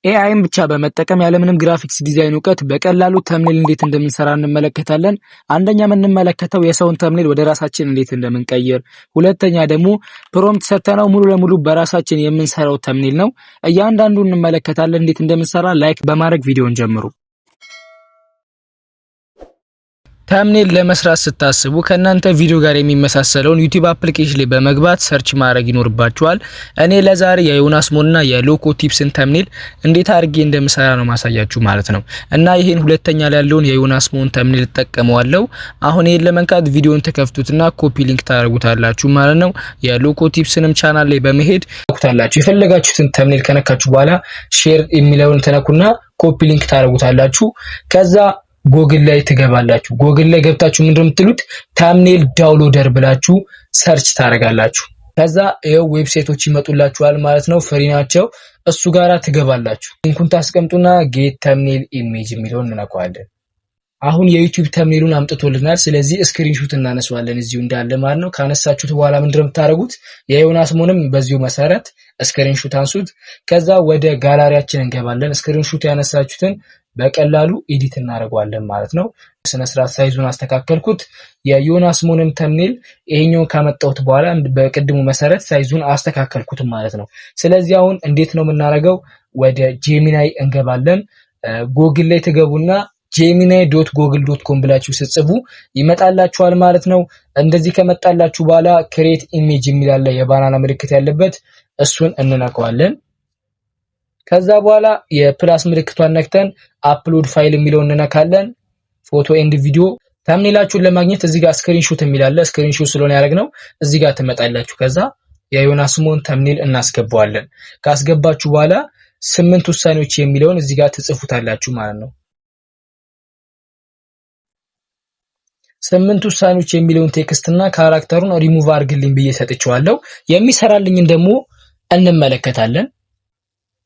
ኤአይን ብቻ በመጠቀም ያለምንም ግራፊክስ ዲዛይን እውቀት በቀላሉ ተምኔል እንዴት እንደምንሰራ እንመለከታለን። አንደኛ የምንመለከተው የሰውን ተምኔል ወደ ራሳችን እንዴት እንደምንቀይር፣ ሁለተኛ ደግሞ ፕሮምፕት ሰተነው ሙሉ ለሙሉ በራሳችን የምንሰራው ተምኔል ነው። እያንዳንዱን እንመለከታለን። እንዴት እንደምንሰራ ላይክ በማድረግ ቪዲዮን ጀምሩ። ተምኔል ለመስራት ስታስቡ ከናንተ ቪዲዮ ጋር የሚመሳሰለውን ዩቲዩብ አፕሊኬሽን ላይ በመግባት ሰርች ማድረግ ይኖርባችኋል። እኔ ለዛሬ የዮናስ ሞንና የሎኮ ቲፕስን ተምኔል እንዴት አድርጌ እንደምሰራ ነው ማሳያችሁ ማለት ነው። እና ይሄን ሁለተኛ ላይ ያለውን የዮናስ ሞን ተምኔል ተጠቀመዋለሁ። አሁን ይሄን ለመንካት ቪዲዮን ተከፍቱትና ኮፒ ሊንክ ታደርጉታላችሁ ማለት ነው። የሎኮ ቲፕስንም ቻናል ላይ በመሄድ ታደርጉታላችሁ። የፈለጋችሁትን ተምኔል ከነካችሁ በኋላ ሼር የሚለውን ተነኩና ኮፒ ሊንክ ታደርጉታላችሁ። ከዛ ጎግል ላይ ትገባላችሁ። ጎግል ላይ ገብታችሁ ምንድነው የምትሉት ተምኔል ዳውንሎደር ብላችሁ ሰርች ታደርጋላችሁ። ከዛ ይሄው ዌብሳይቶች ይመጡላችኋል ማለት ነው። ፍሪ ናቸው። እሱ ጋራ ትገባላችሁ። ሊንኩን ታስቀምጡና ጌት ተምኔል ኢሜጅ የሚለውን እንነካዋለን። አሁን የዩቲዩብ ተምኔሉን አምጥቶልናል። ስለዚህ ስክሪንሾት እናነሳዋለን እዚሁ እንዳለ ማለት ነው። ካነሳችሁት በኋላ ምንድነው የምታደርጉት የዮናስ ሞንም በዚሁ መሰረት ስክሪንሾት አንሱት። ከዛ ወደ ጋላሪያችን እንገባለን። ስክሪንሾት ያነሳችሁትን በቀላሉ ኤዲት እናደርገዋለን ማለት ነው። ስነ ስርዓት ሳይዙን አስተካከልኩት። የዮናስ ሞንን ተምኔል ይሄኛው ካመጣሁት በኋላ በቅድሙ መሰረት ሳይዙን አስተካከልኩት ማለት ነው። ስለዚህ አሁን እንዴት ነው የምናደርገው? ወደ ጄሚናይ እንገባለን። ጎግል ላይ ትገቡና gemini.google.com ብላችሁ ስትጽፉ ይመጣላችኋል ማለት ነው። እንደዚህ ከመጣላችሁ በኋላ ክሬት ኢሜጅ የሚል አለ የባናና ምልክት ያለበት እሱን እንነካዋለን። ከዛ በኋላ የፕላስ ምልክቷን ነክተን አፕሎድ ፋይል የሚለውን እንነካለን። ፎቶ ኤንድ ቪዲዮ ተምኔላችሁን ለማግኘት እዚህ ጋር ስክሪንሾት የሚል አለ። ስክሪንሾት ስለሆነ ያደረግነው እዚህ ጋር ትመጣላችሁ። ከዛ የዮናስ ሞን ተምኔል እናስገባዋለን። ካስገባችሁ በኋላ 8 ውሳኔዎች የሚለውን እዚህ ጋር ትጽፉታላችሁ ማለት ነው። 8 ውሳኔዎች የሚለውን ቴክስትና ካራክተሩን ሪሙቭ አድርግልኝ ብዬ ሰጥቼዋለሁ። የሚሰራልኝን ደግሞ እንመለከታለን።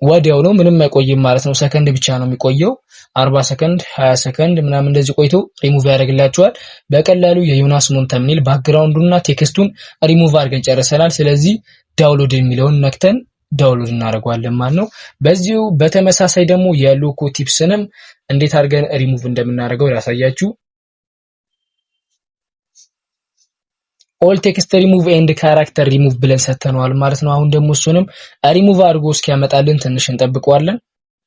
ወዲያው ነው ምንም አይቆይም ማለት ነው። ሰከንድ ብቻ ነው የሚቆየው። 40 ሰከንድ 20 ሰከንድ ምናምን እንደዚህ ቆይቶ ሪሙቭ ያደርግላችኋል። በቀላሉ የዮናስ ሞን ተምኔል ባክግራውንዱና ቴክስቱን ሪሙቭ አድርገን ጨርሰናል። ስለዚህ ዳውንሎድ የሚለውን ነክተን ዳውንሎድ እናደርገዋለን ማለት ነው። በዚሁ በተመሳሳይ ደግሞ የሎኮ ቲፕስንም እንዴት አድርገን ሪሙቭ እንደምናደርገው ያሳያችሁ። ኦል ቴክስት ሪሙቭ ኤንድ ካራክተር ሪሙቭ ብለን ሰተነዋል ማለት ነው። አሁን ደግሞ እሱንም ሪሙቭ አድርጎ እስኪያመጣልን ትንሽ እንጠብቀዋለን።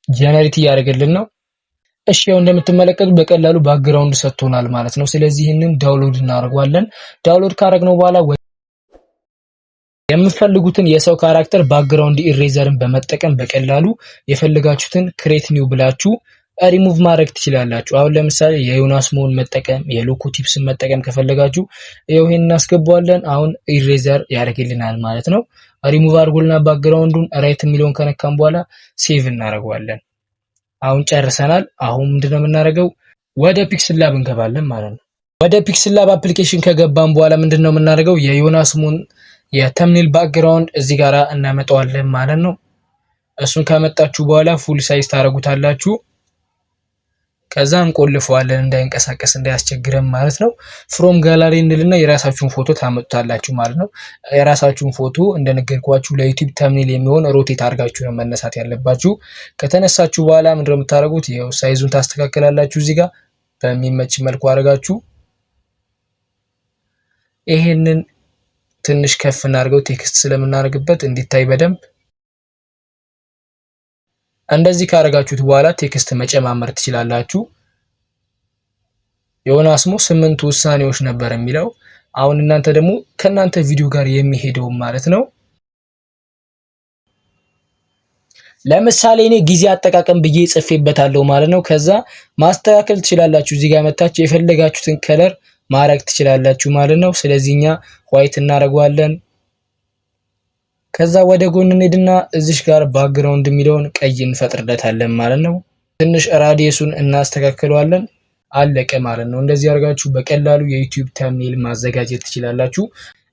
ጀነሬት ያደርግልን ነው። እሺ ያው እንደምትመለከቱት በቀላሉ ባክግራውንድ ሰጥቶናል ማለት ነው። ስለዚህ ይሄንን ዳውንሎድ እናደርገዋለን። ዳውንሎድ ካደረግነው በኋላ የምትፈልጉትን የሰው ካራክተር ባክግራውንድ ኢሬዘርን በመጠቀም በቀላሉ የፈለጋችሁትን ክሬት ኒው ብላችሁ ሪሙቭ ማድረግ ትችላላችሁ። አሁን ለምሳሌ የዮናስ ሞን መጠቀም የሎኮ ቲፕስን መጠቀም ከፈለጋችሁ ይሄን እናስገባዋለን። አሁን ኢሬዘር ያደርግልናል ማለት ነው። ሪሙቭ አድርጎልና ባክግራውንዱን ራይት የሚለውን ከነካም በኋላ ሴቭ እናደርገዋለን። አሁን ጨርሰናል። አሁን ምንድነው የምናደርገው? ወደ ፒክስል ላብ እንገባለን ማለት ነው። ወደ ፒክስል ላብ አፕሊኬሽን ከገባን በኋላ ምንድነው የምናደርገው? የዮናስ ሞን የተምኔል ባክግራውንድ እዚህ ጋራ እናመጣዋለን ማለት ነው። እሱን ካመጣችሁ በኋላ ፉል ሳይዝ ታደርጉታላችሁ። ከዛ እንቆልፈዋለን እንዳይንቀሳቀስ እንዳያስቸግረን ማለት ነው። ፍሮም ጋላሪ እንልና የራሳችሁን ፎቶ ታመጡታላችሁ ማለት ነው። የራሳችሁን ፎቶ እንደነገርኳችሁ ለዩቲዩብ ተምኔል የሚሆን ሮቴት አድርጋችሁ ነው መነሳት ያለባችሁ። ከተነሳችሁ በኋላ ምንድነው የምታደርጉት? ይሄው ሳይዙን ታስተካክላላችሁ። እዚህ ጋር በሚመች መልኩ አድርጋችሁ ይሄንን ትንሽ ከፍ እናድርገው ቴክስት ስለምናደርግበት እንዲታይ በደንብ። እንደዚህ ካረጋችሁት በኋላ ቴክስት መጨማመር ትችላላችሁ። ዮናስ ሞ 8 ውሳኔዎች ነበር የሚለው። አሁን እናንተ ደግሞ ከናንተ ቪዲዮ ጋር የሚሄደው ማለት ነው። ለምሳሌ እኔ ጊዜ አጠቃቀም ብዬ ጽፌበታለሁ ማለት ነው። ከዛ ማስተካከል ትችላላችሁ። እዚህ ጋር መታችሁ የፈለጋችሁትን ከለር ማድረግ ትችላላችሁ ማለት ነው። ስለዚህኛ ዋይት እናደርገዋለን። ከዛ ወደ ጎን እንሄድና እዚሽ ጋር ባክግራውንድ የሚለውን ቀይ እንፈጥርለታለን ማለት ነው። ትንሽ ራዲየሱን እናስተካክለዋለን። አለቀ ማለት ነው። እንደዚህ አድርጋችሁ በቀላሉ የዩቲዩብ ተምኔል ማዘጋጀት ትችላላችሁ።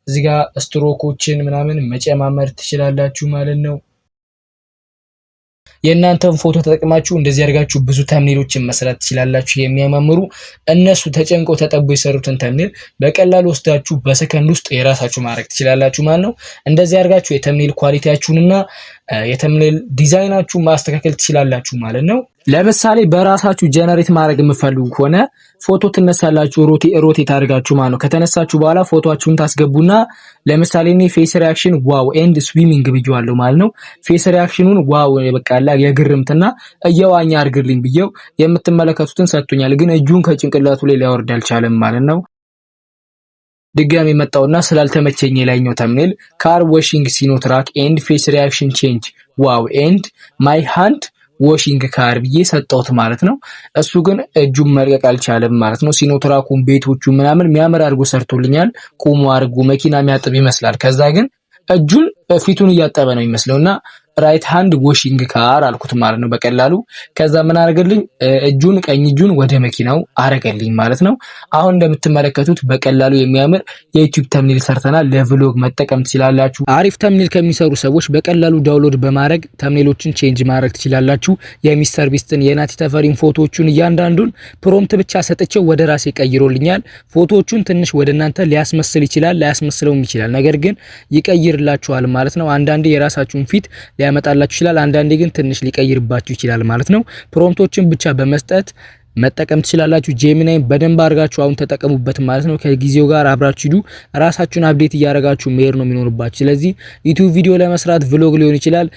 እዚህ ጋር ስትሮኮችን ምናምን መጨማመር ትችላላችሁ ማለት ነው። የእናንተን ፎቶ ተጠቅማችሁ እንደዚህ አድርጋችሁ ብዙ ተምኔሎችን መስራት ትችላላችሁ። የሚያማምሩ እነሱ ተጨንቀው ተጠቦ የሰሩትን ተምኔል በቀላሉ ወስዳችሁ በሰከንድ ውስጥ የራሳችሁ ማድረግ ትችላላችሁ ማለት ነው። እንደዚህ አድርጋችሁ የተምኔል ኳሊቲያችሁንና የተምኔል ዲዛይናችሁ ማስተካከል ትችላላችሁ ማለት ነው። ለምሳሌ በራሳችሁ ጀነሬት ማድረግ የምትፈልጉ ከሆነ ፎቶ ትነሳላችሁ፣ ሮቴት አድርጋችሁ ማለት ነው። ከተነሳችሁ በኋላ ፎቶአችሁን ታስገቡና ለምሳሌ እኔ ፌስ ሪአክሽን ዋው ኤንድ ስዊሚንግ ብዬዋለሁ ማለት ነው። ፌስ ሪአክሽኑን ዋው በቃላ የግርምትና እየዋኛ አድርግልኝ ብዬው የምትመለከቱትን ሰጥቶኛል። ግን እጁን ከጭንቅላቱ ላይ ሊያወርድ አልቻለም ማለት ነው። ድጋሚ መጣውና ስላልተመቸኝ የላይኛው ተምኔል ካር ዋሺንግ ሲኖትራክ ኤንድ ፌስ ሪአክሽን ቼንጅ ዋው ኤንድ ማይ ሃንድ ዋሺንግ ካር ብዬ ሰጠሁት ማለት ነው። እሱ ግን እጁን መልቀቅ አልቻለም ማለት ነው። ሲኖትራኩን ቤቶቹ ምናምን የሚያምር አድርጎ ሰርቶልኛል። ቁሞ አድርጎ መኪና የሚያጥብ ይመስላል። ከዛ ግን እጁን ፊቱን እያጠበ ነው የሚመስለውና ራይት ሃንድ ዋሺንግ ካር አልኩት ማለት ነው በቀላሉ። ከዛ ምን አረገልኝ ቀኝ እጁን ወደ መኪናው አረገልኝ ማለት ነው። አሁን እንደምትመለከቱት በቀላሉ የሚያምር የዩቲዩብ ተምኔል ሰርተናል። ለቭሎግ መጠቀም ትችላላችሁ። አሪፍ ተምኔል ከሚሰሩ ሰዎች በቀላሉ ዳውንሎድ በማድረግ ተምኔሎችን ቼንጅ ማድረግ ትችላላችሁ። የሚስተር ቢስትን የናቲ ተፈሪን ፎቶዎቹን እያንዳንዱን ፕሮምፕት ብቻ ሰጥቼው ወደ ራሴ ቀይሮልኛል። ፎቶዎቹን ትንሽ ወደ እናንተ ሊያስመስል ይችላል፣ ላያስመስለውም ይችላል። ነገር ግን ይቀይርላችኋል ማለት ነው። አንዳንዴ የራሳችሁን ፊት ሊያመጣላችሁ ይችላል፣ አንዳንዴ ግን ትንሽ ሊቀይርባችሁ ይችላል ማለት ነው። ፕሮምፕቶችን ብቻ በመስጠት መጠቀም ትችላላችሁ። ጄሚናይ በደንብ አድርጋችሁ አሁን ተጠቀሙበት ማለት ነው። ከጊዜው ጋር አብራችሁ ሂዱ። ራሳችሁን አፕዴት እያደረጋችሁ መሄድ ነው የሚኖርባችሁ። ስለዚህ ዩቲዩብ ቪዲዮ ለመስራት ቭሎግ ሊሆን ይችላል፣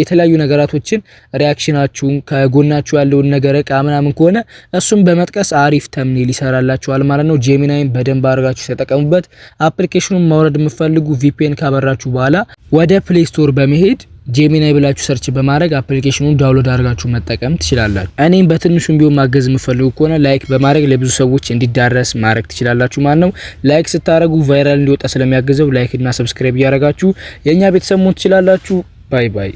የተለያዩ ነገራቶችን ሪአክሽናችሁን ከጎናችሁ ያለውን ነገር እቃ ምናምን ከሆነ እሱም በመጥቀስ አሪፍ ተምኔል ይሰራላችኋል ማለት ነው። ጄሚናይን በደንብ አድርጋችሁ ተጠቀሙበት። አፕሊኬሽኑን ማውረድ የምትፈልጉ ቪፒኤን ካበራችሁ በኋላ ወደ ፕሌይ ስቶር በመሄድ ጄሚናይ ብላችሁ ሰርች በማድረግ አፕሊኬሽኑን ዳውንሎድ አድርጋችሁ መጠቀም ትችላላችሁ። እኔም በትንሹም ቢሆን ማገዝ የምፈልጉ ከሆነ ላይክ በማድረግ ለብዙ ሰዎች እንዲዳረስ ማድረግ ትችላላችሁ ማለት ነው። ላይክ ስታደርጉ ቫይራል እንዲወጣ ስለሚያግዘው ላይክ እና ሰብስክራይብ እያደረጋችሁ የኛ ቤተሰብ መሆን ትችላላችሁ። ባይ ባይ።